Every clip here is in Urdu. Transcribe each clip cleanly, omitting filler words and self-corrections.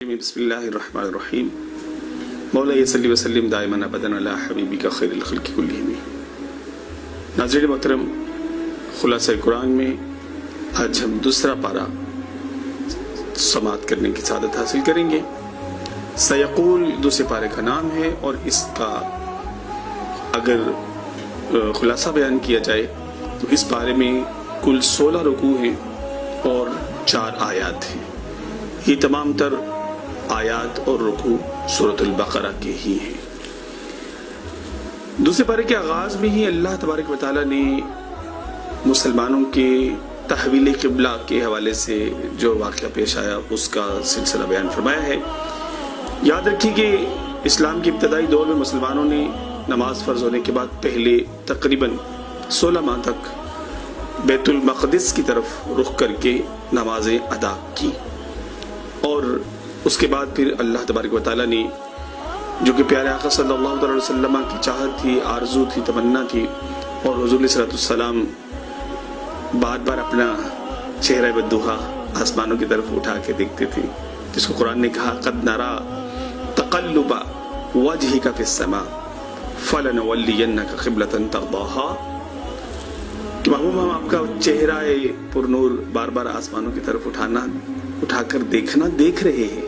بسم اللہ الرحمن الرحیم مولا صلی وسلم دائما ابدا علی حبیبک خیر الخلق کلہم۔ ناظرین محترم، خلاصہ قرآن میں آج ہم دوسرا پارہ سماعت کرنے کی سعادت حاصل کریں گے۔ سیقول دوسرے پارے کا نام ہے، اور اس کا اگر خلاصہ بیان کیا جائے تو اس پارے میں کل 16 رکوع ہیں اور 4 آیات ہیں۔ یہ تمام تر آیات اور رکوع سورۃ البقرہ کے ہی ہیں۔ دوسرے پارے کے آغاز میں ہی اللہ تبارک و تعالیٰ نے مسلمانوں کے تحویل قبلہ کے حوالے سے جو واقعہ پیش آیا اس کا سلسلہ بیان فرمایا ہے۔ یاد رکھیے کہ اسلام کے ابتدائی دور میں مسلمانوں نے نماز فرض ہونے کے بعد پہلے تقریباً 16 ماہ تک بیت المقدس کی طرف رخ کر کے نمازیں ادا کی، اور اس کے بعد پھر اللہ تبارک و تعالیٰ نے جو کہ پیارے آقا صلی اللہ علیہ وسلم کی چاہت تھی، آرزو تھی، تمنا تھی، اور حضور علیہ السلام بار بار اپنا چہرہ بدوہا آسمانوں کی طرف اٹھا کے دیکھتے تھے، جس کو قرآن نے کہا قد نرا تقلب وجہک فی السماء فلنولینک قبلۃ ترضاها، کہ محبوب ہم آپ کا چہرہ پر نور بار بار آسمانوں کی طرف اٹھا کر دیکھ رہے ہیں،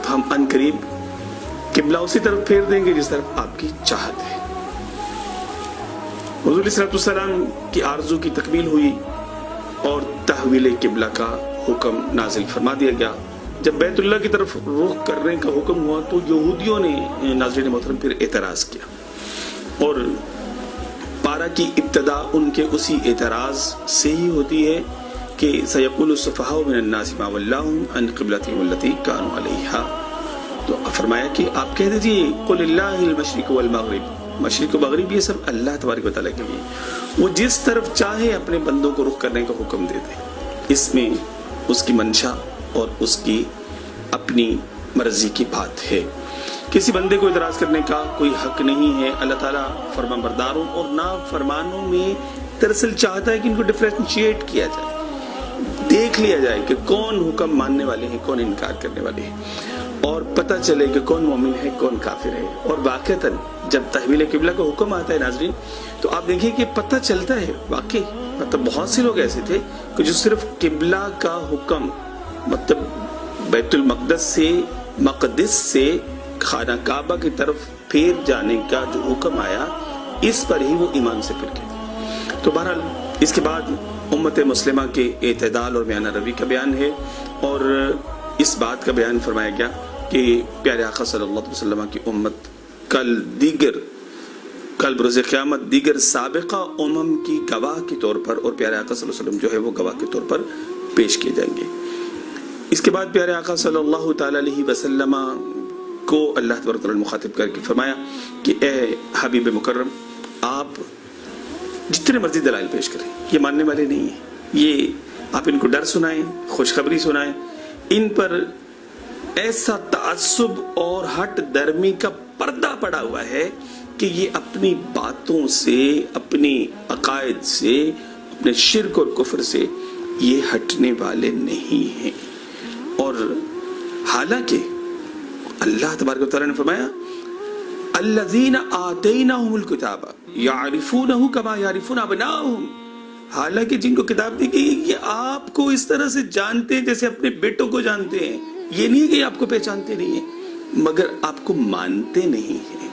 تو ہم ان قریب قبلہ اسی طرف پھیر دیں گے جس طرف آپ کی چاہت ہے۔ حضور علیہ السلام کی آرزو کی تکمیل ہوئی اور تحویل قبلہ کا حکم نازل فرما دیا گیا۔ جب بیت اللہ کی طرف رخ کرنے کا حکم ہوا تو یہودیوں نے ناظرین محترم پھر اعتراض کیا، اور پارہ کی ابتدا ان کے اسی اعتراض سے ہی ہوتی ہے کہ سیقول السفہاء من الناس ما ولاھم عن قبلتہم التی کانوا علیہا، تو فرمایا کہ آپ کہہ دیجئے قل اللہ المشرق والمغرب، مشرق و مغرب یہ سب اللہ تبارک و تعالیٰ کے لیے، وہ جس طرف چاہے اپنے بندوں کو رخ کرنے کا حکم دے دے، اس میں اس کی منشا اور اس کی اپنی مرضی کی بات ہے۔ کسی بندے کو اعتراض کرنے کا کوئی حق نہیں ہے۔ اللہ تعالیٰ فرمان برداروں اور نافرمانوں میں دراصل چاہتا ہے کہ ان کو ڈفرینشیٹ کیا جائے، دیکھ لیا جائے کہ کون حکم ماننے والے ہیں، کون انکار کرنے والے ہیں، اور پتہ چلے کہ کون مومن ہے، کون کافر ہے۔ اور واقعتاً جب تحویل قبلہ کا حکم آتا ہے ناظرین، تو آپ دیکھیں کہ پتہ چلتا ہے واقعی، مطلب بہت سے لوگ ایسے تھے کہ جو صرف قبلہ کا حکم، مطلب بیت المقدس سے خانہ کعبہ کی طرف پھیر جانے کا جو حکم آیا، اس پر ہی وہ ایمان سے پھر گئے۔ تو بہرحال اس کے بعد امت مسلمہ کے اعتدال اور میانہ روی کا بیان ہے، اور اس بات کا بیان فرمایا گیا کہ پیارے آقا صلی اللہ علیہ وسلم کی امت کل بروز قیامت دیگر سابقہ امم کی گواہ کے طور پر، اور پیارے آقا صلی اللہ علیہ وسلم جو ہے وہ گواہ کے طور پر پیش کیے جائیں گے۔ اس کے بعد پیارے آقا صلی اللہ تعالی علیہ وسلم کو اللہ تبارک و تعالی مخاطب کر کے فرمایا کہ اے حبیب مکرم، آپ جتنے مرضی دلائل پیش کریں، یہ ماننے والے نہیں ہیں، یہ آپ ان کو ڈر سنائیں، خوشخبری سنائیں، ان پر ایسا تعصب اور ہٹ درمی کا پردہ پڑا ہوا ہے کہ یہ اپنی باتوں سے، اپنی عقائد سے، اپنے شرک اور کفر سے یہ ہٹنے والے نہیں ہیں۔ اور حالانکہ اللہ تبارک و تعالیٰ نے فرمایا الذین آتیناہم الکتاب یعرفونہ کما یعرفون ابناءہم، حالانکہ جن کو کتاب دی گئی یہ آپ کو اس طرح سے جانتے ہیں جیسے اپنے بیٹوں کو جانتے ہیں۔ یہ نہیں کہ آپ کو پہچانتے نہیں ہیں، مگر آپ کو مانتے نہیں ہیں۔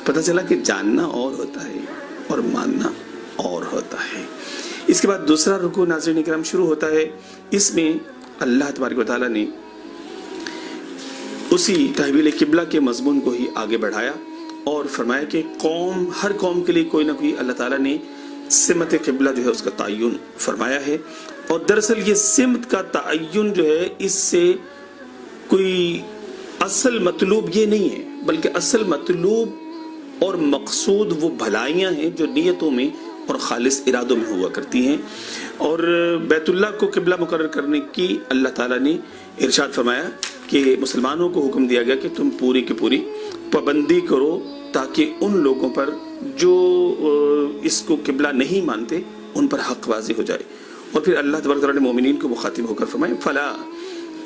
پتہ چلا کہ جاننا اور ہوتا ہے اور ماننا اور ہوتا ہے۔ اس کے بعد دوسرا رکوع ناظرین کرام شروع ہوتا ہے۔ اس میں اللہ تبارک و تعالیٰ نے اسی تحویل قبلہ کے مضمون کو ہی آگے بڑھایا اور فرمایا کہ ہر قوم کے لیے کوئی نہ کوئی اللہ تعالیٰ نے سمت قبلہ جو ہے اس کا تعین فرمایا ہے، اور دراصل یہ سمت کا تعین جو ہے اس سے کوئی اصل مطلوب یہ نہیں ہے، بلکہ اصل مطلوب اور مقصود وہ بھلائیاں ہیں جو نیتوں میں اور خالص ارادوں میں ہوا کرتی ہیں۔ اور بیت اللہ کو قبلہ مقرر کرنے کی اللہ تعالیٰ نے ارشاد فرمایا کہ مسلمانوں کو حکم دیا گیا کہ تم پوری کی پوری پابندی کرو تاکہ ان لوگوں پر جو اس کو قبلہ نہیں مانتے ان پر حق واضح ہو جائے۔ اور پھر اللہ تبارک و تعالیٰ نے مومنین کو مخاطب ہو کر فرمایا فلا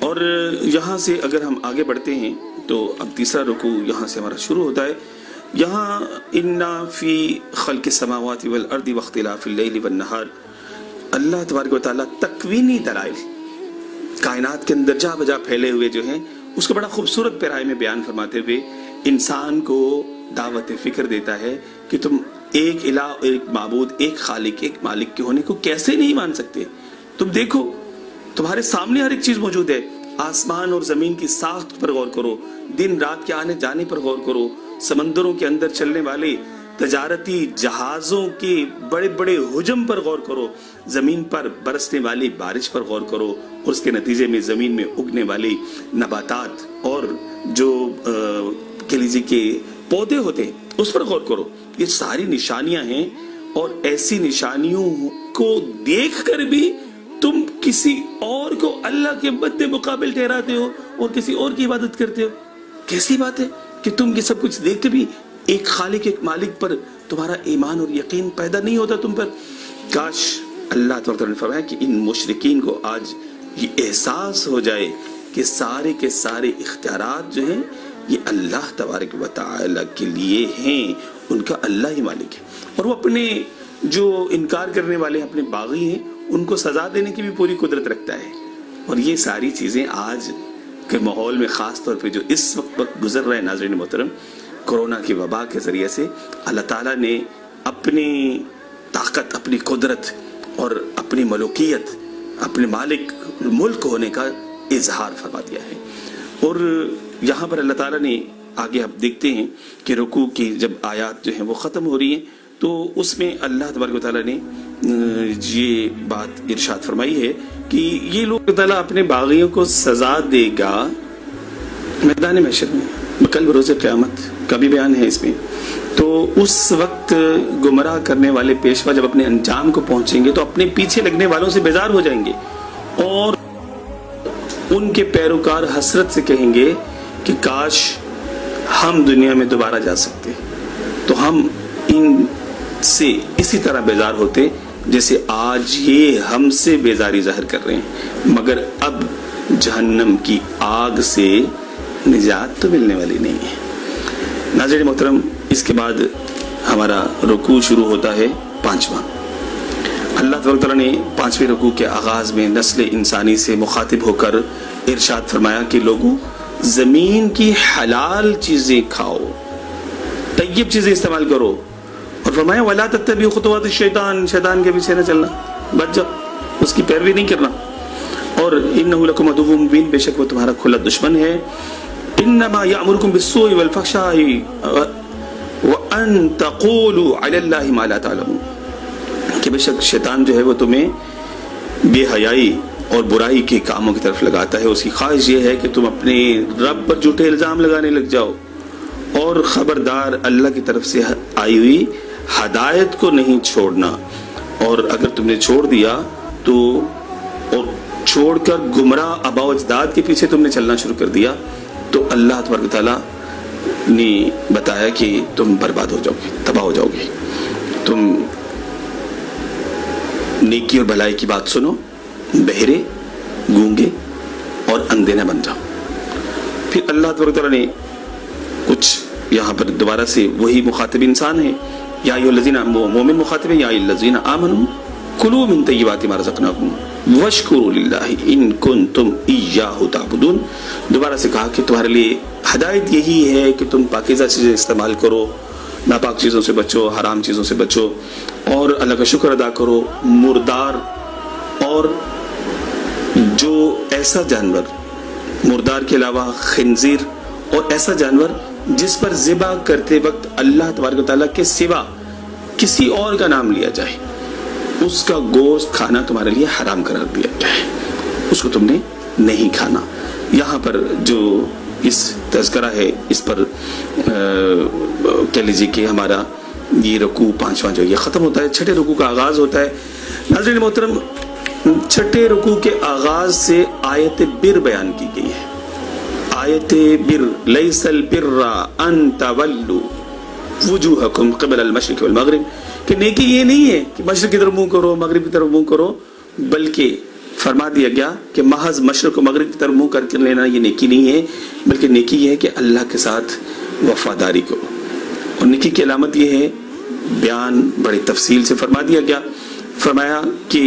اور یہاں سے اگر ہم آگے بڑھتے ہیں تو اب تیسرا رکوع یہاں سے ہمارا شروع ہوتا ہے. یہاں انا فی خلق السماوات والارض واختلاف اللیل والنہار، اللہ تبارک و تعالیٰ تکوینی دلائل کائنات کے اندر جا بجا پھیلے ہوئے جو ہیں اس کو بڑا خوبصورت پیرائے میں بیان فرماتے ہوئے انسان کو دعوت فکر دیتا ہے کہ تم ایک الہ، ایک معبود، ایک خالق، ایک مالک کے ہونے کو کیسے نہیں مان سکتے. تم دیکھو تمہارے سامنے ہر ایک چیز موجود ہے. آسمان اور زمین کی ساخت پر غور کرو، دن رات کے آنے جانے پر غور کرو، سمندروں کے اندر چلنے والے تجارتی جہازوں کے بڑے بڑے حجم پر غور کرو، زمین پر برسنے والی بارش پر غور کرو اور اس کے نتیجے میں زمین میں اگنے والی نباتات اور جو کلیجی کے پودے ہوتے ہیں اس پر غور کرو. یہ ساری نشانیاں ہیں اور ایسی نشانیوں کو دیکھ کر بھی تم کسی اور کو اللہ کے مد مقابل ٹھہراتے ہو اور کسی اور کی عبادت کرتے ہو. کیسی بات ہے کہ تم یہ سب کچھ دیکھتے بھی ایک خالق، ایک مالک پر تمہارا ایمان اور یقین پیدا نہیں ہوتا تم پر. کاش اللہ تعالیٰ نے فرمایا کہ ان مشرکین کو آج یہ احساس ہو جائے کہ سارے کے سارے اختیارات جو ہیں یہ اللہ تبارک و تعالیٰ کے لیے ہیں، ان کا اللہ ہی مالک ہے. اور وہ اپنے جو انکار کرنے والے اپنے باغی ہیں ان کو سزا دینے کی بھی پوری قدرت رکھتا ہے. اور یہ ساری چیزیں آج کے ماحول میں خاص طور پہ جو اس وقت گزر رہا ہے ناظرین محترم، کورونا کی وبا کے ذریعے سے اللہ تعالیٰ نے اپنی طاقت، اپنی قدرت اور اپنی ملوکیت، اپنے مالک ملک ہونے کا اظہار فرما دیا ہے. اور یہاں پر اللہ تعالیٰ نے آگے آپ دیکھتے ہیں کہ رکوع کی جب آیات جو ہیں وہ ختم ہو رہی ہیں تو اس میں اللہ تبارک و تعالیٰ نے یہ بات ارشاد فرمائی ہے کہ یہ لوگ تعالیٰ اپنے باغیوں کو سزا دے گا میدان محشر میں، کل بروز قیامت کا بھی بیان ہے اس میں. تو اس وقت گمراہ کرنے والے پیشوا جب اپنے انجام کو پہنچیں گے تو اپنے پیچھے لگنے والوں سے بیزار ہو جائیں گے اور ان کے پیروکار حسرت سے کہیں گے کہ کاش ہم دنیا میں دوبارہ جا سکتے تو ہم ان سے اسی طرح بیزار ہوتے جیسے آج یہ ہم سے بیزاری ظاہر کر رہے ہیں، مگر اب جہنم کی آگ سے نجات تو ملنے والی نہیں ہے. ناظرین محترم، اس کے بعد ہمارا رکوع شروع ہوتا ہے 5واں. اللہ تبارک تعالیٰ نے 5ویں رکوع کے آغاز میں نسل انسانی سے مخاطب ہو کر ارشاد فرمایا کہ لوگوں زمین کی حلال چیزیں کھاؤ، طیب چیزیں استعمال کرو، اور فرمایا وَلَا تَتَّبِعُوا خُطُوَاتِ الشَّيْطَانِ، شیطان کے پیچھے نہ چلنا، بچ جاؤ، اس کی پیروی نہیں کرنا. اور إِنَّهُ لَكُمْ عَدُوٌّ مُّبِينٌ، بے شک وہ تمہارا کھلا دشمن ہے. إِنَّمَا يَأْمُرُكُمْ بِالسُّوءِ وَالْفَحْشَاءِ وَأَن تَقُولُوا عَلَى اللَّهِ مَا لَا تَعْلَمُونَ، کہ بے شک شیطان جو ہے وہ تمہیں بے حیائی اور برائی کے کاموں کی طرف لگاتا ہے. اس کی خواہش یہ ہے کہ تم اپنے رب پر جھوٹے الزام لگانے لگ جاؤ، اور خبردار اللہ کی طرف سے آئی ہوئی ہدایت کو نہیں چھوڑنا. اور اگر تم نے چھوڑ دیا تو اور چھوڑ کر گمراہ آباء و اجداد کے پیچھے تم نے چلنا شروع کر دیا تو اللہ تبارک و تعالیٰ نے بتایا کہ تم برباد ہو جاؤ گے، تباہ ہو جاؤ گے. تم نیکی اور بھلائی کی بات سنو، بہرے، گونگے اور اندھے نہ بن جاؤ. پھر اللہ تبارک تعالیٰ نے کچھ یہاں پر دوبارہ سے وہی مخاطب انسان ہے، یا ایھا الذین، مومن مخاطب ہے، یا ایھا الذین آمنوا کلوا من طیبات ما رزقناکم واشکروا للہ ان کنتم ایاہ تعبدون. دوبارہ سے کہا کہ تمہارے لیے ہدایت یہی ہے کہ تم پاکیزہ چیزیں استعمال کرو، ناپاک چیزوں سے بچو، حرام چیزوں سے بچو، اور اللہ کا شکر ادا کرو. مردار اور جو ایسا جانور، مردار کے علاوہ خنزیر اور ایسا جانور جس پر ذبح کرتے وقت اللہ تبارک و تعالیٰ کے سوا کسی اور کا نام لیا جائے، اس کا گوشت کھانا تمہارے لیے حرام قرار دیا گیا ہے، اس کو تم نے نہیں کھانا. یہاں پر جو اس تذکرہ ہے اس پر کہہ لیجیے کہ ہمارا یہ رکوع 5واں جو یہ ختم ہوتا ہے. 6ٹھے رکوع کا آغاز ہوتا ہے. ناظرین محترم، 6ٹھے رکوع کے آغاز سے آیت بر بیان کی گئی ہے. آیت بر لیس البر ان تولوا وجوہکم قبل المشرق والمغرب، کہ نیکی یہ نہیں ہے کہ مشرق کی طرف منہ کرو، مغرب کی طرف منہ کرو، بلکہ فرما دیا گیا کہ محض مشرق و مغرب کی طرف منہ کر کے لینا یہ نیکی نہیں ہے، بلکہ نیکی یہ ہے کہ اللہ کے ساتھ وفاداری کرو. اور نیکی کی علامت یہ ہے، بیان بڑی تفصیل سے فرما دیا گیا. فرمایا کہ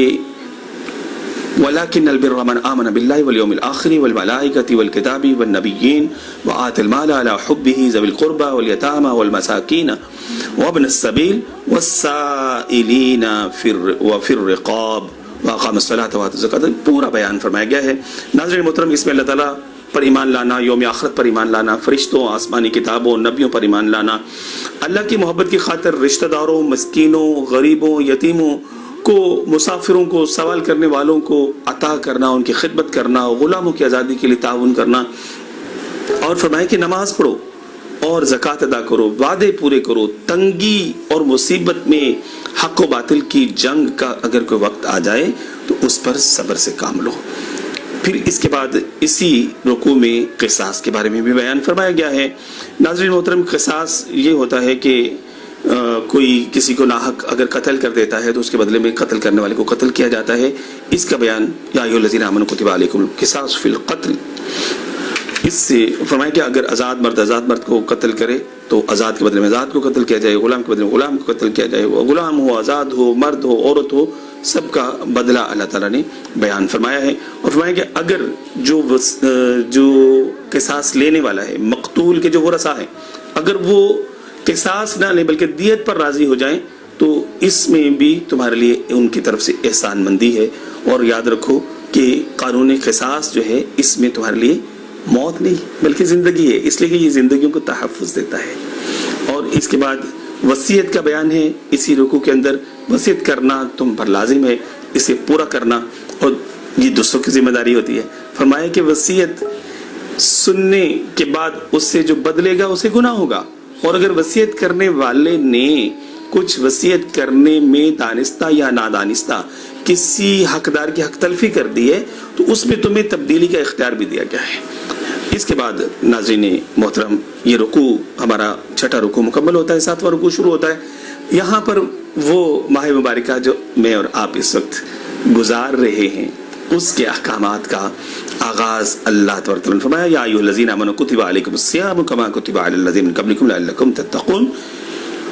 وَلَكِنَّ الْبِرَّ مَنْ آمَنَ بِاللَّهِ وَالْيَوْمِ الْآخِرِ وَالْمَلَائِكَةِ وَالْكِتَابِ وَالنَّبِيِّينَ وَآتَى الْمَالَ عَلَى حُبِّهِ ذَوِي الْقُرْبَى وَالْيَتَامَى وَالْمَسَاكِينَ وَابْنَ السَّبِيلِ وَالسَّائِلِينَ وَفِي الرِّقَابِ وَأَقَامَ الصَّلَاةَ وَآتَى الزَّكَاةَ. پورا بیان فرمایا گیا ہے. ناظرین محترم، اس میں اللہ تعالیٰ پر ایمان لانا، یوم آخرت پر ایمان لانا، فرشتوں، آسمانی کتابوں، نبیوں پر ایمان لانا، اللہ کی محبت کی خاطر رشتہ داروں، مسکینوں، غریبوں، یتیموں کو، مسافروں کو، سوال کرنے والوں کو عطا کرنا، ان کی خدمت کرنا، غلاموں کی آزادی کے لیے تعاون کرنا. اور فرمایا کہ نماز پڑھو اور زکوٰۃ ادا کرو، وعدے پورے کرو، تنگی اور مصیبت میں حق و باطل کی جنگ کا اگر کوئی وقت آ جائے تو اس پر صبر سے کام لو. پھر اس کے بعد اسی رکوع میں قصاص کے بارے میں بھی بیان فرمایا گیا ہے. ناظرین محترم، قصاص یہ ہوتا ہے کہ کوئی کسی کو ناحق اگر قتل کر دیتا ہے تو اس کے بدلے میں قتل کرنے والے کو قتل کیا جاتا ہے. اس کا بیان یا ایھا الذین آمنوا کتب علیکم القصاص فی القتل. اس سے فرمایا کہ اگر آزاد مرد کو قتل کرے تو آزاد کے بدلے میں آزاد کو قتل کیا جائے، غلام کے بدلے میں غلام کو قتل کیا جائے. وہ غلام ہو، آزاد ہو، مرد ہو، عورت ہو، سب کا بدلہ اللہ تعالیٰ نے بیان فرمایا ہے. اور فرمایا کہ اگر جو قصاص لینے والا ہے، مقتول کے جو ورثاء ہیں، اگر وہ قصاص نہ لیں بلکہ دیت پر راضی ہو جائیں تو اس میں بھی تمہارے لیے ان کی طرف سے احسان مندی ہے. اور یاد رکھو کہ قانون قصاص جو ہے اس میں تمہارے لیے موت نہیں بلکہ زندگی ہے، اس لیے کہ یہ زندگیوں کو تحفظ دیتا ہے. اور اس کے بعد وصیت کا بیان ہے اسی رکوع کے اندر. وصیت کرنا تم پر لازم ہے، اسے پورا کرنا، اور یہ دوسروں کی ذمہ داری ہوتی ہے. فرمایا کہ وصیت سننے کے بعد اس سے جو بدلے گا اسے گناہ ہوگا. اور اگر وصیت کرنے والے نے کچھ وصیت کرنے میں دانستہ یا نادانستہ کسی حقدار کی حق تلفی کر دی ہے تو اس میں تمہیں تبدیلی کا اختیار بھی دیا گیا ہے. اس کے بعد ناظرین محترم، یہ رکوع ہمارا چھٹا رکوع مکمل ہوتا ہے، ساتواں رکوع شروع ہوتا ہے. یہاں پر وہ ماہ مبارکہ جو میں اور آپ اس وقت گزار رہے ہیں اس کے احکامات کا آغاز اللہ تبارک وتعالی نے فرمایا یا ایھا الذین آمنوا کتب علیکم الصیام کما کتب علی الذین من قبلکم لعلکم تتقون.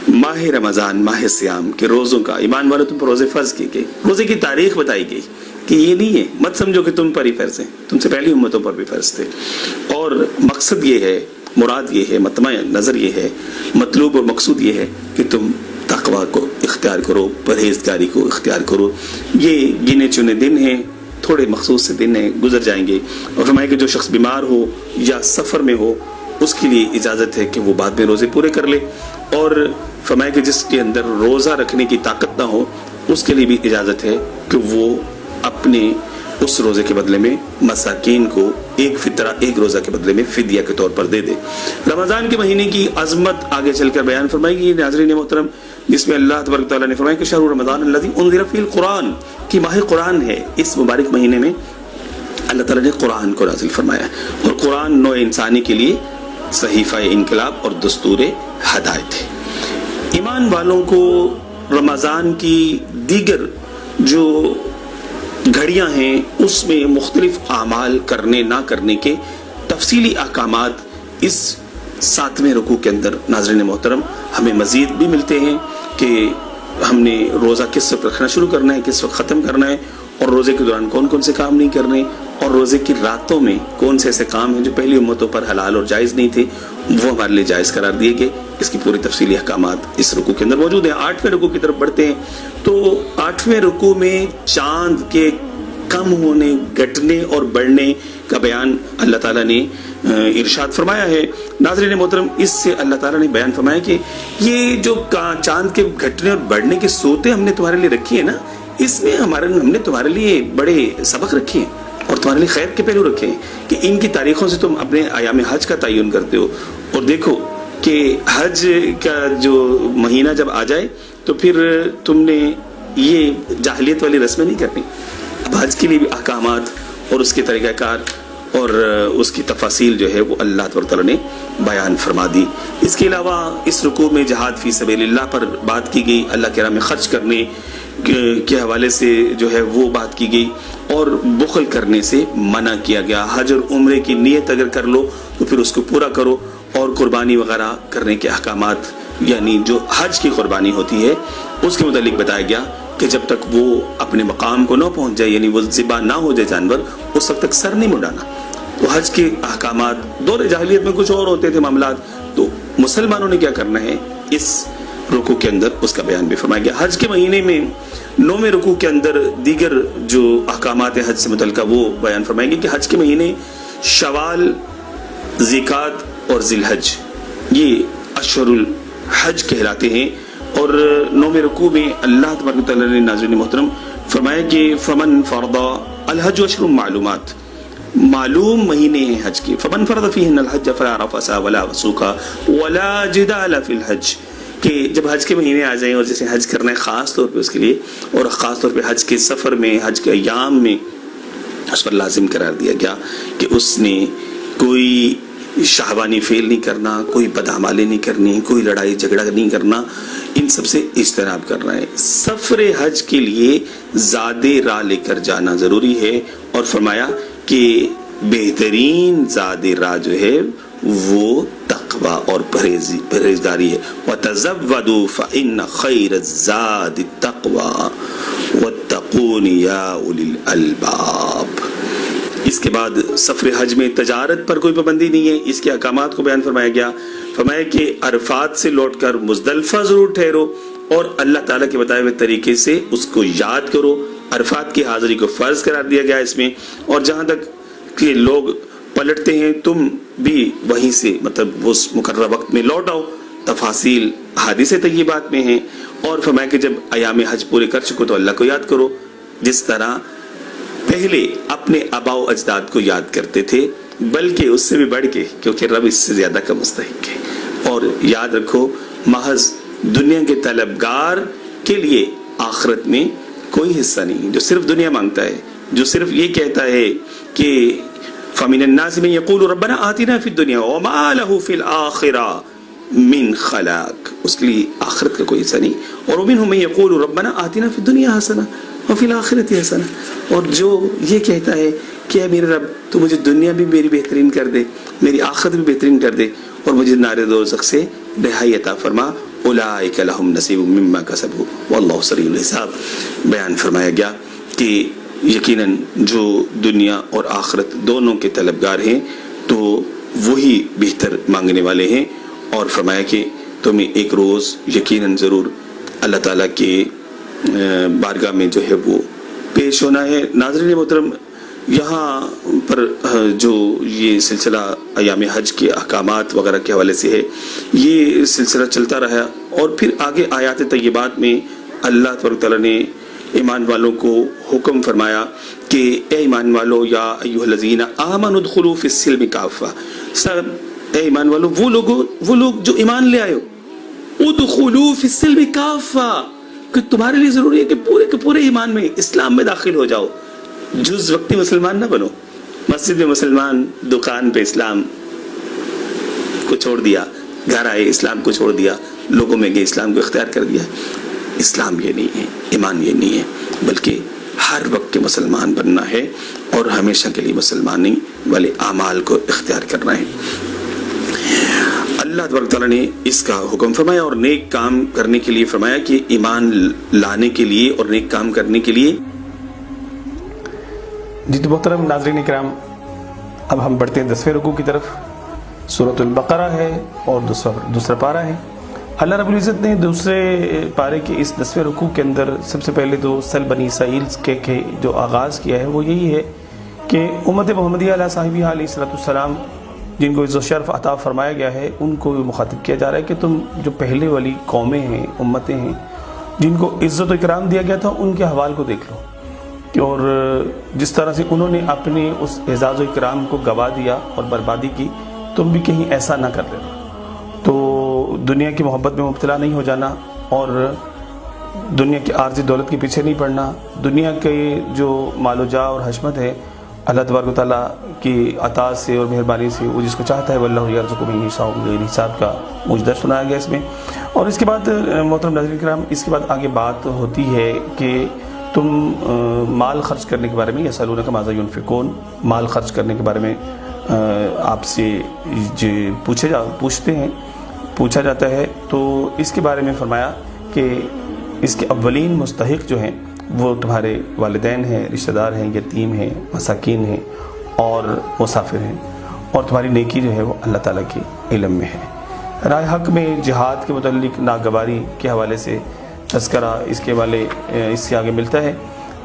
ماہ رمضان، ماہ سیام کے روزوں کا ایمان والوں تم پر روزے فرض کیے گئے. روزے کی تاریخ بتائی گئی کہ یہ نہیں ہے، مت سمجھو کہ تم پر ہی فرض ہیں، تم سے پہلی امتوں پر بھی فرض تھے. اور مقصد یہ ہے، مراد یہ ہے، مطمع نظر یہ ہے، مطلوب اور مقصود یہ ہے کہ تم تقوی کو اختیار کرو، پرہیزگاری کو اختیار کرو. یہ گنے چنے دن ہیں، تھوڑے مخصوص سے دن ہیں، گزر جائیں گے. اور فرمایا کہ جو شخص بیمار ہو یا سفر میں ہو اس کے لیے اجازت ہے کہ وہ بعد میں روزے پورے کر لے. اور فرمایا کہ جس کے اندر روزہ رکھنے کی طاقت نہ ہو اس کے لیے بھی اجازت ہے کہ وہ اپنے اس روزے کے بدلے میں مساکین کو ایک فطرہ، ایک روزہ کے بدلے میں فدیہ کے طور پر دے دے. رمضان کے مہینے کی عظمت آگے چل کر بیان فرمائی گئی. ناظرین محترم، جس میں اللہ تبارک تعالیٰ نے فرمایا کہ شہر رمضان الذی انزل فیہ القرآن، کی ماہ قرآن ہے. اس مبارک مہینے میں اللہ تعالیٰ نے قرآن کو نازل فرمایا، اور قرآن نوع انسانی کے لیے صحیفہ انقلاب اور دستور ہدایت ہے. ایمان والوں کو رمضان کی دیگر جو گھڑیاں ہیں اس میں مختلف اعمال کرنے نہ کرنے کے تفصیلی احکامات اس 7ویں رکوع کے اندر ناظرین محترم ہمیں مزید بھی ملتے ہیں کہ ہم نے روزہ کس وقت رکھنا شروع کرنا ہے، کس وقت ختم کرنا ہے، اور روزے کے دوران کون کون سے کام نہیں کرنے، اور روزے کی راتوں میں کون سے ایسے کام ہیں جو پہلی امتوں پر حلال اور جائز نہیں تھے وہ ہمارے لیے جائز قرار دیے گئے. اس کی پوری تفصیلی احکامات اس رکوع کے اندر موجود ہیں. 8ویں رکوع کی طرف بڑھتے ہیں تو 8ویں رکوع میں چاند کے کم ہونے، گھٹنے اور بڑھنے کا بیان اللہ تعالیٰ نے ارشاد فرمایا ہے. ناظرین محترم، اس سے اللہ تعالیٰ نے بیان فرمایا کہ یہ جو چاند کے گھٹنے اور بڑھنے کی صورتیں ہم نے تمہارے لیے رکھی ہیں نا، اس میں ہم نے تمہارے لیے بڑے سبق رکھے ہیں اور تمہارے لیے خیر کے پہلو رکھے ہیں کہ ان کی تاریخوں سے تم اپنے ایام حج کا تعین کرتے ہو. اور دیکھو کہ حج کا جو مہینہ جب آ جائے تو پھر تم نے یہ جاہلیت والی رسمیں نہیں کرنی. اب حج کے لیے بھی احکامات اور اس کے طریقہ کار اور اس کی تفاصیل جو ہے وہ اللہ تبارک تعالیٰ نے بیان فرما دی. اس کے علاوہ اس رکوع میں جہاد فی سبیل اللہ پر بات کی گئی، اللہ کے راہ میں خرچ کرنے کے حوالے سے جو ہے وہ بات کی گئی، اور بخل کرنے سے منع کیا گیا. حج اور عمرے کی نیت اگر کر لو تو پھر اس کو پورا کرو، اور قربانی وغیرہ کرنے کے احکامات، یعنی جو حج کی قربانی ہوتی ہے اس کے متعلق بتایا گیا کہ جب تک وہ اپنے مقام کو نہ پہنچ جائے، یعنی وہ ذبح نہ ہو جائے جانور، اس وقت تک سر نہیں مڈانا. تو حج کے احکامات دور جاہلیت میں کچھ اور ہوتے تھے معاملات، تو مسلمانوں نے کیا کرنا ہے اس رکوع کے اندر اس کا بیان بھی فرمایا گیا. حج کے مہینے میں 9ویں رکوع کے اندر دیگر جو احکامات حج سے متعلقہ وہ بیان فرمائیں گے کہ حج کے مہینے شوال، ذیقعدہ اور ذی الحج یہ اشہر الحج کہلاتے ہیں. اور 9ویں رکوع میں اللہ تبارک و تعالیٰ نے ناظرین محترم فرمایا کہ فمن فرض الحج اشہر معلومات، معلوم مہینے ہیں حج کے. فمن فرض فیہن الحج فلا رفث ولا فسوق ولا جدال فی الحج، کہ جب حج کے مہینے آ جائیں اور جیسے حج کرنا ہے خاص طور پہ اس کے لیے، اور خاص طور پہ حج کے سفر میں، حج کے ایام میں اس پر لازم قرار دیا گیا کہ اس نے کوئی شہوانی فعل نہیں کرنا، کوئی بدعمالی نہیں کرنی، کوئی لڑائی جھگڑا نہیں کرنا، ان سب سے اجتناب کرنا ہے. سفر حج کے لیے زاد راہ لے کر جانا ضروری ہے، اور فرمایا کہ بہترین زاد راہ جو ہے وہ تقوی اور پرہیزگاری ہے. وَتَزَوَّدُوا فَإِنَّ خَيْرَ الزَّادِ التَّقْوَى وَاتَّقُونِ يَا أُولِي الْأَلْبَابِ. اس کے بعد سفر حج میں تجارت پر کوئی پابندی نہیں ہے. اس کے احکامات کو بیان فرمایا گیا. فرمایا کہ عرفات سے لوٹ کر مزدلفہ ضرور ٹھہرو، اور اللہ تعالیٰ کے بتائے ہوئے طریقے سے اس کو یاد کرو. عرفات کی حاضری کو فرض قرار دیا گیا اس میں، اور جہاں تک کہ لوگ پلٹتے ہیں تم بھی وہیں سے مطلب اس مقررہ وقت میں لوٹ آؤ. تفاصیل حدیث طیبات میں ہیں. اور فرمایا کہ جب ایام حج پورے کر چکو تو اللہ کو یاد کرو، جس طرح پہلے اپنے آباء و اجداد کو یاد کرتے تھے، بلکہ اس سے بھی بڑھ کے، کیونکہ رب اس سے زیادہ کا مستحق ہے. اور یاد رکھو محض دنیا کے طلبگار کے لیے آخرت میں کوئی حصہ نہیں، جو صرف دنیا مانگتا ہے، جو صرف یہ کہتا ہے کہ فَمِنَ النَّاسِ مَن يَقُولُ رَبَّنَا آتِنَا فِي الدُّنْيَا وَمَا لَهُ فِي الْآخِرَةِ مِنْ خَلَاقٍ، اس کے لیے آخرت کا کوئی حصہ نہیں. اور وَمِنْهُم مَن يَقُولُ رَبَّنَا آتِنَا فِي الدُّنْيَا حَسَنَةً وَفِي الْآخِرَةِ حَسَنَةً، اور جو یہ کہتا ہے کہ اے میرے رب تو مجھے دنیا بھی میری بہترین کر دے، میری آخرت بھی بہترین کر دے، اور مجھے نار دوزخ سے رہائی عطا فرما. اولئک لہم نصیب مما کسبوا واللہ سریع الحساب. بیان فرمایا گیا کہ یقیناً جو دنیا اور آخرت دونوں کے طلبگار ہیں تو وہی بہتر مانگنے والے ہیں. اور فرمایا کہ تمہیں ایک روز یقیناً ضرور اللہ تعالیٰ کے بارگاہ میں جو ہے وہ پیش ہونا ہے. ناظرین محترم، یہاں پر جو یہ سلسلہ ایام حج کے احکامات وغیرہ کے حوالے سے ہے، یہ سلسلہ چلتا رہا، اور پھر آگے آیات طیبات میں اللہ تبارک تعالیٰ نے ایمان والوں کو حکم فرمایا کہ اے ایمان والو یا ایھا الذین آمنوا ادخلوا فی السلم کافہ. سب اے ایمان والو، وہ لوگ جو ایمان لے آئے ہو، ادخلوا فی السلم کافہ، کہ تمہارے لیے ضروری ہے کہ پورے کے پورے ایمان میں، اسلام میں داخل ہو جاؤ. جز وقتی مسلمان نہ بنو. مسجد میں مسلمان، دکان پہ اسلام کو چھوڑ دیا، گھر آئے اسلام کو چھوڑ دیا، لوگوں میں گئے اسلام کو اختیار کر دیا. اسلام یہ نہیں ہے، ایمان یہ نہیں ہے، بلکہ ہر وقت کے مسلمان بننا ہے، اور ہمیشہ کے لیے مسلمانی والے اعمال کو اختیار کرنا ہے. اللہ تبارک تعالیٰ نے اس کا حکم فرمایا، اور نیک کام کرنے کے لیے فرمایا کہ ایمان لانے کے لیے اور نیک کام کرنے کے لیے. جی تو محترم ناظرین اکرام، اب ہم بڑھتے ہیں 10ویں رکوع کی طرف. سورۃ البقرہ ہے اور دوسرا پارہ ہے. اللہ رب العزت نے دوسرے پارے کے اس 10ویں رکوع کے اندر سب سے پہلے تو سل بنی اسرائیل کے جو آغاز کیا ہے وہ یہی ہے کہ امت محمدیہ علیہ صاحبہ علیہ الصلوۃ والسلام، جن کو عز و شرف عطا فرمایا گیا ہے، ان کو مخاطب کیا جا رہا ہے کہ تم جو پہلے والی قومیں ہیں، امتیں ہیں، جن کو عزت و اکرام دیا گیا تھا، ان کے احوال کو دیکھ لو، اور جس طرح سے انہوں نے اپنے اس اعزاز و اکرام کو گوا دیا اور بربادی کی، تم بھی کہیں ایسا نہ کر لینا. تو دنیا کی محبت میں مبتلا نہیں ہو جانا، اور دنیا کی عارضی دولت کے پیچھے نہیں پڑنا. دنیا کے جو مال و جاہ اور حشمت ہے اللہ تبارک و تعالیٰ کی عطا سے اور مہربانی سے وہ جس کو چاہتا ہے واللہ یرزق من یشاء بغیر حساب کا مجدر سنایا گیا اس میں. اور اس کے بعد محترم ناظرین کرام، اس کے بعد آگے بات ہوتی ہے کہ تم مال خرچ کرنے کے بارے میں یسألونک ماذا ینفقون، مال خرچ کرنے کے بارے میں آپ سے پوچھا جاتا ہے. تو اس کے بارے میں فرمایا کہ اس کے اولین مستحق جو ہیں وہ تمہارے والدین ہیں، رشتہ دار ہیں، یتیم ہیں، مساکین ہیں اور مسافر ہیں، اور تمہاری نیکی جو ہے وہ اللہ تعالیٰ کے علم میں ہے. رائے حق میں جہاد کے متعلق ناگواری کے حوالے سے تذکرہ اس سے آگے ملتا ہے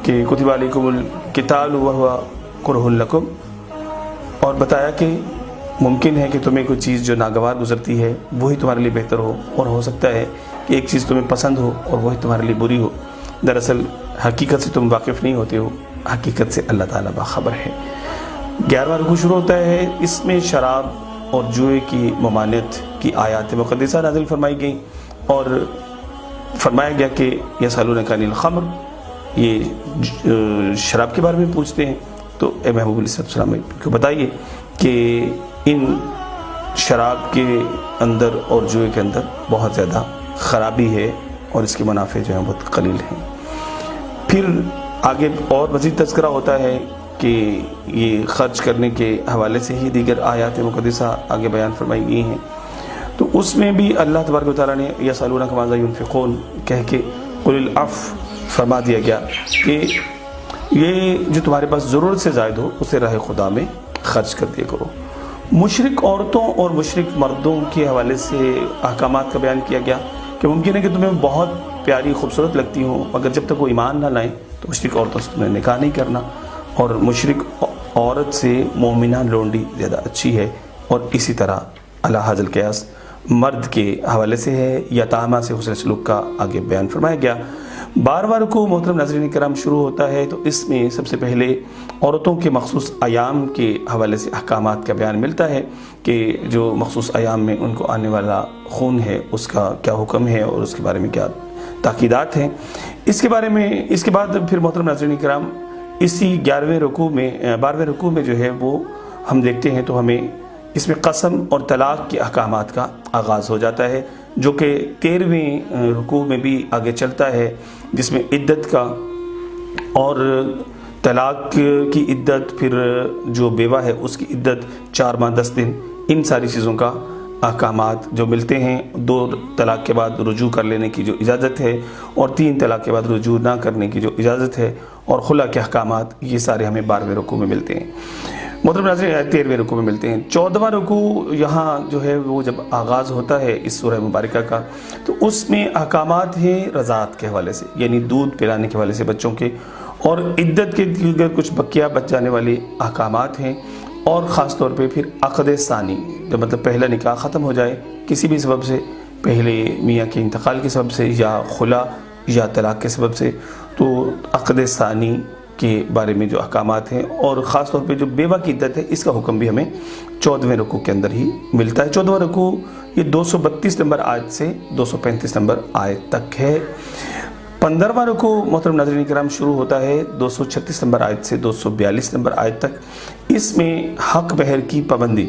کہ کتب علیکم القتال وہو کرہ لکم، اور بتایا کہ ممکن ہے کہ تمہیں کوئی چیز جو ناگوار گزرتی ہے وہی تمہارے لیے بہتر ہو، اور ہو سکتا ہے کہ ایک چیز تمہیں پسند ہو اور وہی تمہارے لیے بری ہو. دراصل حقیقت سے تم واقف نہیں ہوتے ہو، حقیقت سے اللہ تعالیٰ باخبر ہے. 11واں رکوع شروع ہوتا ہے، اس میں شراب اور جوئے کی ممانعت کی آیات مقدسہ نازل فرمائی گئیں، اور فرمایا گیا کہ یسألونک عن الخمر، یہ شراب کے بارے میں پوچھتے ہیں. تو اے محبوب علیہ السلام کو بتائیے کہ ان شراب کے اندر اور جوئے کے اندر بہت زیادہ خرابی ہے اور اس کے منافع جو ہیں بہت قلیل ہیں. پھر آگے اور مزید تذکرہ ہوتا ہے کہ یہ خرچ کرنے کے حوالے سے ہی دیگر آیات مقدسہ آگے بیان فرمائی گئی ہیں. تو اس میں بھی اللہ تبارک و تعالیٰ نے یسألونک ماذا ینفقون کہہ کے قل العفو فرما دیا گیا کہ یہ جو تمہارے پاس ضرورت سے زائد ہو اسے راہ خدا میں خرچ کر دیا کرو. مشرک عورتوں اور مشرک مردوں کے حوالے سے احکامات کا بیان کیا گیا کہ ممکن ہے کہ تمہیں بہت پیاری خوبصورت لگتی ہوں، مگر جب تک وہ ایمان نہ لائیں تو مشرک عورتوں سے تمہیں نکاح نہیں کرنا، اور مشرک عورت سے مومنہ لونڈی زیادہ اچھی ہے. اور اسی طرح علی ھذا القیاس مرد کے حوالے سے ہے، یتامہ سے حسن سلوک کا آگے بیان فرمایا گیا. 12واں رکوع محترم ناظرین کرام شروع ہوتا ہے، تو اس میں سب سے پہلے عورتوں کے مخصوص ایام کے حوالے سے احکامات کا بیان ملتا ہے کہ جو مخصوص ایام میں ان کو آنے والا خون ہے اس کا کیا حکم ہے اور اس کے بارے میں کیا تاکیدات ہیں. اس کے بعد پھر محترم ناظرین کرام اسی 12ویں رکوع میں جو ہے وہ ہم دیکھتے ہیں تو ہمیں اس میں قسم اور طلاق کے احکامات کا آغاز ہو جاتا ہے، جو کہ 13ویں رکوع میں بھی آگے چلتا ہے، جس میں عدت کا اور طلاق کی عدت، پھر جو بیوہ ہے اس کی عدت 4 ماہ 10 دن، ان ساری چیزوں کا احکامات جو ملتے ہیں. 2 طلاق کے بعد رجوع کر لینے کی جو اجازت ہے، اور 3 طلاق کے بعد رجوع نہ کرنے کی جو اجازت ہے، اور خلا کے احکامات، یہ سارے ہمیں 12ویں رکوع میں ملتے ہیں. محترم ناظرین 13ویں رکوع میں ملتے ہیں. 14واں رکوع یہاں جو ہے وہ جب آغاز ہوتا ہے اس سورہ مبارکہ کا، تو اس میں احکامات ہیں رضاعت کے حوالے سے، یعنی دودھ پلانے کے حوالے سے بچوں کے، اور عدت کے دیگر کچھ بقیہ بچ جانے والے احکامات ہیں. اور خاص طور پہ پھر عقد ثانی، جب مطلب پہلا نکاح ختم ہو جائے کسی بھی سبب سے، پہلے میاں کے انتقال کے سبب سے یا خلا یا طلاق کے سبب سے، تو عقد ثانی کے بارے میں جو احکامات ہیں، اور خاص طور پہ جو بیوہ کی عدت ہے اس کا حکم بھی ہمیں 14ویں رکوع کے اندر ہی ملتا ہے. 14واں رکوع یہ 232 نمبر آیت سے 235 نمبر آیت تک ہے. 15واں رکوع محترم ناظرین کرام شروع ہوتا ہے 236 نمبر آیت سے 242 نمبر آیت تک. اس میں حق مہر کی پابندی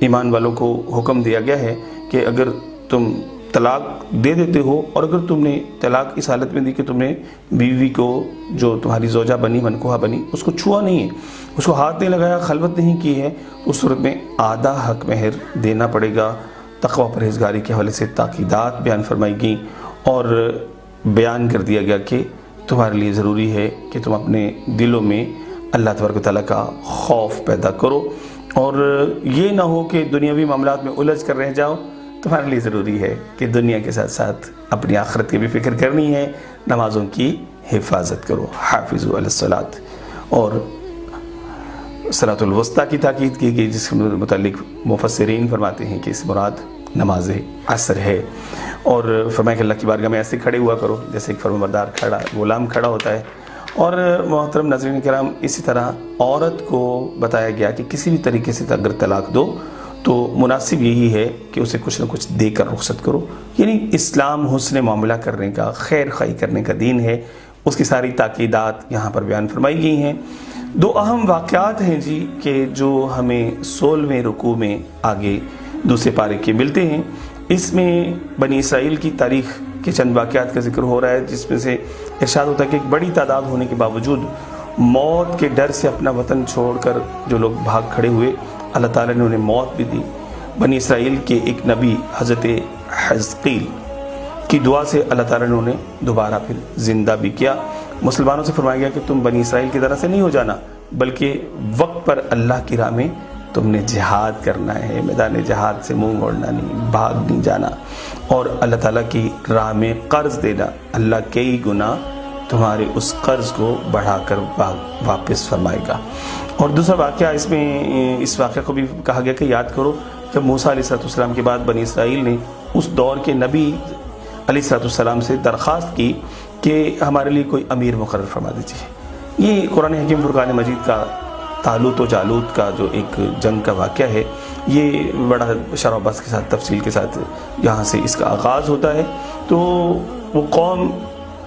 ایمان والوں کو حکم دیا گیا ہے کہ اگر تم طلاق دے دیتے ہو، اور اگر تم نے طلاق اس حالت میں دی کہ تم نے بیوی کو جو تمہاری زوجہ بنی، منکوحہ بنی، اس کو چھوا نہیں ہے، اس کو ہاتھ نہیں لگایا، خلوت نہیں کی ہے، اس صورت میں آدھا حق مہر دینا پڑے گا. تقوی پرہیزگاری کے حوالے سے تاکیدات بیان فرمائی گئیں، اور بیان کر دیا گیا کہ تمہارے لیے ضروری ہے کہ تم اپنے دلوں میں اللہ تبارک و تعالیٰ کا خوف پیدا کرو، اور یہ نہ ہو کہ دنیاوی معاملات میں الجھ کر رہ جاؤ. تمہارے لیے ضروری ہے کہ دنیا کے ساتھ ساتھ اپنی آخرت کی بھی فکر کرنی ہے. نمازوں کی حفاظت کرو، حافظوا علی الصلاۃ. اور صلاۃ الوسطیٰ کی تاکید کی گئی، جس کے متعلق مفسرین فرماتے ہیں کہ اس مراد نماز عصر ہے. اور فرمایا کہ اللہ کی بارگاہ میں ایسے کھڑے ہوا کرو جیسے ایک فرمانبردار غلام کھڑا ہوتا ہے. اور محترم ناظرین کرام اسی طرح عورت کو بتایا گیا کہ کسی بھی طریقے سے اگر طلاق دو تو مناسب یہی ہے کہ اسے کچھ نہ کچھ دے کر رخصت کرو. یعنی اسلام حسن معاملہ کرنے کا، خیر خواہی کرنے کا دین ہے. اس کی ساری تاکیدات یہاں پر بیان فرمائی گئی ہیں. دو اہم واقعات ہیں جی کہ جو ہمیں 16ویں رکوع میں آگے دوسرے پارے کے ملتے ہیں. اس میں بنی اسرائیل کی تاریخ کے چند واقعات کا ذکر ہو رہا ہے، جس میں سے ارشاد ہوتا ہے کہ ایک بڑی تعداد ہونے کے باوجود موت کے ڈر سے اپنا وطن چھوڑ کر جو لوگ بھاگ کھڑے ہوئے، اللہ تعالیٰ نے انہیں موت بھی دی. بنی اسرائیل کے ایک نبی حضرت حزقیل کی دعا سے اللہ تعالیٰ نے انہیں دوبارہ پھر زندہ بھی کیا. مسلمانوں سے فرمایا گیا کہ تم بنی اسرائیل کی طرح سے نہیں ہو جانا، بلکہ وقت پر اللہ کی راہ میں تم نے جہاد کرنا ہے، میدان جہاد سے منہ موڑنا نہیں، بھاگ نہیں جانا، اور اللہ تعالیٰ کی راہ میں قرض دینا. اللہ کئی گنا تمہارے اس قرض کو بڑھا کر واپس فرمائے گا. اور دوسرا واقعہ اس واقعہ کو بھی کہا گیا کہ یاد کرو جب موسیٰ علیہ السلام کے بعد بنی اسرائیل نے اس دور کے نبی علیہ السلام سے درخواست کی کہ ہمارے لیے کوئی امیر مقرر فرما دیجیے. یہ قرآن حکیم فرقان مجید کا طالوت و جالوت کا جو ایک جنگ کا واقعہ ہے، یہ بڑا شرح و بحث کے ساتھ تفصیل کے ساتھ یہاں سے اس کا آغاز ہوتا ہے. تو وہ قوم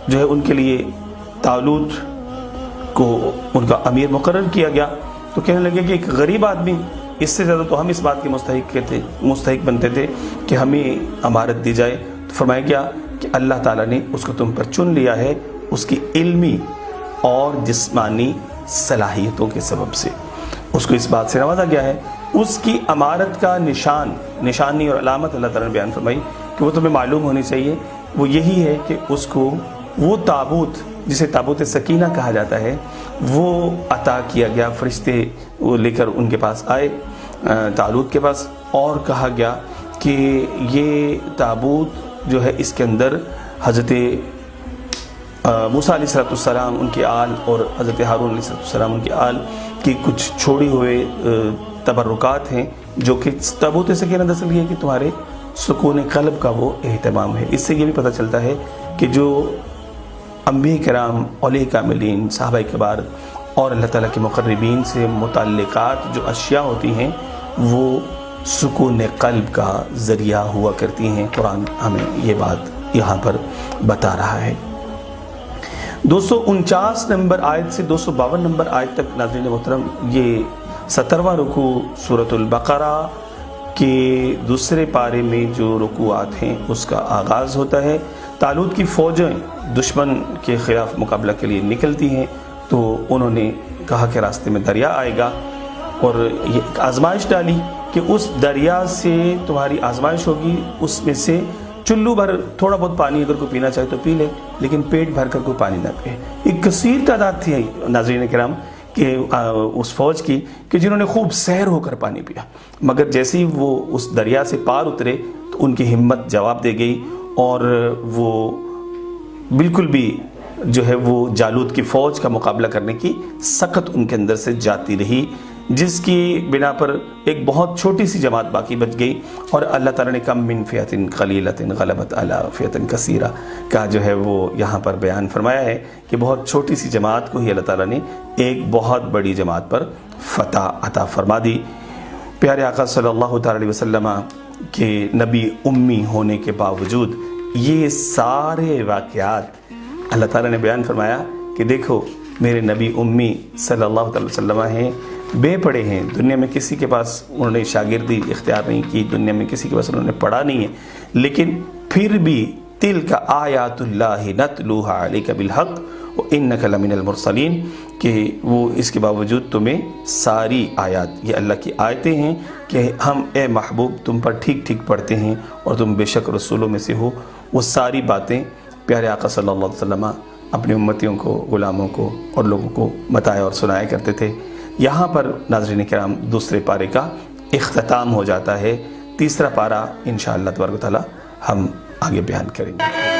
جو ہے ان کے لیے طالوت کو ان کا امیر مقرر کیا گیا، تو کہنے لگے کہ ایک غریب آدمی، اس سے زیادہ تو ہم اس بات کے مستحق بنتے تھے کہ ہمیں امارت دی جائے. تو فرمایا گیا کہ اللہ تعالیٰ نے اس کو تم پر چن لیا ہے اس کی علمی اور جسمانی صلاحیتوں کے سبب سے. اس کو اس بات سے نوازا گیا ہے. اس کی امارت کا نشانی اور علامت اللہ تعالیٰ نے بیان فرمائی کہ وہ تمہیں معلوم ہونی چاہیے. وہ یہی ہے کہ اس کو وہ تابوت جسے تابوت سکینہ کہا جاتا ہے وہ عطا کیا گیا. فرشتے وہ لے کر ان کے پاس آئے طالوت کے پاس، اور کہا گیا کہ یہ تابوت جو ہے اس کے اندر حضرت موسیٰ علیہ السلام ان کے آل اور حضرت ہارون علیہ السلام ان کے آل کی کچھ چھوڑی ہوئے تبرکات ہیں، جو کہ تابوت سکینہ دراصل یہ ہے کہ تمہارے سکون قلب کا وہ اہتمام ہے. اس سے یہ بھی پتہ چلتا ہے کہ جو انبیاء کرام، اولیاء کاملین، صحابہ کبار اور اللہ تعالیٰ کے مقربین سے متعلقات جو اشیاء ہوتی ہیں وہ سکون قلب کا ذریعہ ہوا کرتی ہیں. قرآن ہمیں یہ بات یہاں پر بتا رہا ہے. 249 نمبر آیت سے 252 نمبر آیت تک ناظرین محترم یہ 17واں رکوع سورۃ البقرہ کے دوسرے پارے میں جو رکوعات ہیں اس کا آغاز ہوتا ہے. طالوت کی فوجیں دشمن کے خلاف مقابلہ کے لیے نکلتی ہیں، تو انہوں نے کہا کہ راستے میں دریا آئے گا، اور یہ ایک آزمائش ڈالی کہ اس دریا سے تمہاری آزمائش ہوگی، اس میں سے چلو بھر تھوڑا بہت پانی اگر کوئی پینا چاہے تو پی لے، لیکن پیٹ بھر کر کوئی پانی نہ پئے. ایک کثیر تعداد تھی ناظرین کرام کہ اس فوج کی کہ جنہوں نے خوب سیر ہو کر پانی پیا، مگر جیسے ہی وہ اس دریا سے پار اترے تو ان کی ہمت جواب دے گئی، اور وہ بالکل بھی جو ہے وہ جالوت کی فوج کا مقابلہ کرنے کی سخت ان کے اندر سے جاتی رہی، جس کی بنا پر ایک بہت چھوٹی سی جماعت باقی بچ گئی. اور اللہ تعالیٰ نے کم من فئۃ قلیلۃ غلبت علی فئۃ کثیرہ کا جو ہے وہ یہاں پر بیان فرمایا ہے کہ بہت چھوٹی سی جماعت کو ہی اللہ تعالیٰ نے ایک بہت بڑی جماعت پر فتح عطا فرما دی. پیارے آقا صلی اللہ تعالیٰ علیہ وسلم کہ نبی امی ہونے کے باوجود یہ سارے واقعات اللہ تعالیٰ نے بیان فرمایا کہ دیکھو میرے نبی امی صلی اللہ تعالی وسلم ہیں، بے پڑھے ہیں، دنیا میں کسی کے پاس انہوں نے شاگردی اختیار نہیں کی، دنیا میں کسی کے پاس انہوں نے پڑھا نہیں ہے، لیکن پھر بھی تلک آیات اللہ نتلوہا علیک بالحق وانک لمن المرسلین، کہ وہ اس کے باوجود تمہیں ساری آیات، یہ اللہ کی آیتیں ہیں کہ ہم اے محبوب تم پر ٹھیک ٹھیک پڑھتے ہیں اور تم بے شک رسولوں میں سے ہو. وہ ساری باتیں پیارے آقا صلی اللہ علیہ وسلم اپنی امتیوں کو، غلاموں کو اور لوگوں کو بتایا اور سنایا کرتے تھے. یہاں پر ناظرین کرام دوسرے پارے کا اختتام ہو جاتا ہے. تیسرا پارہ انشاءاللہ تبارک و تعالی ہم آگے بیان کریں گے.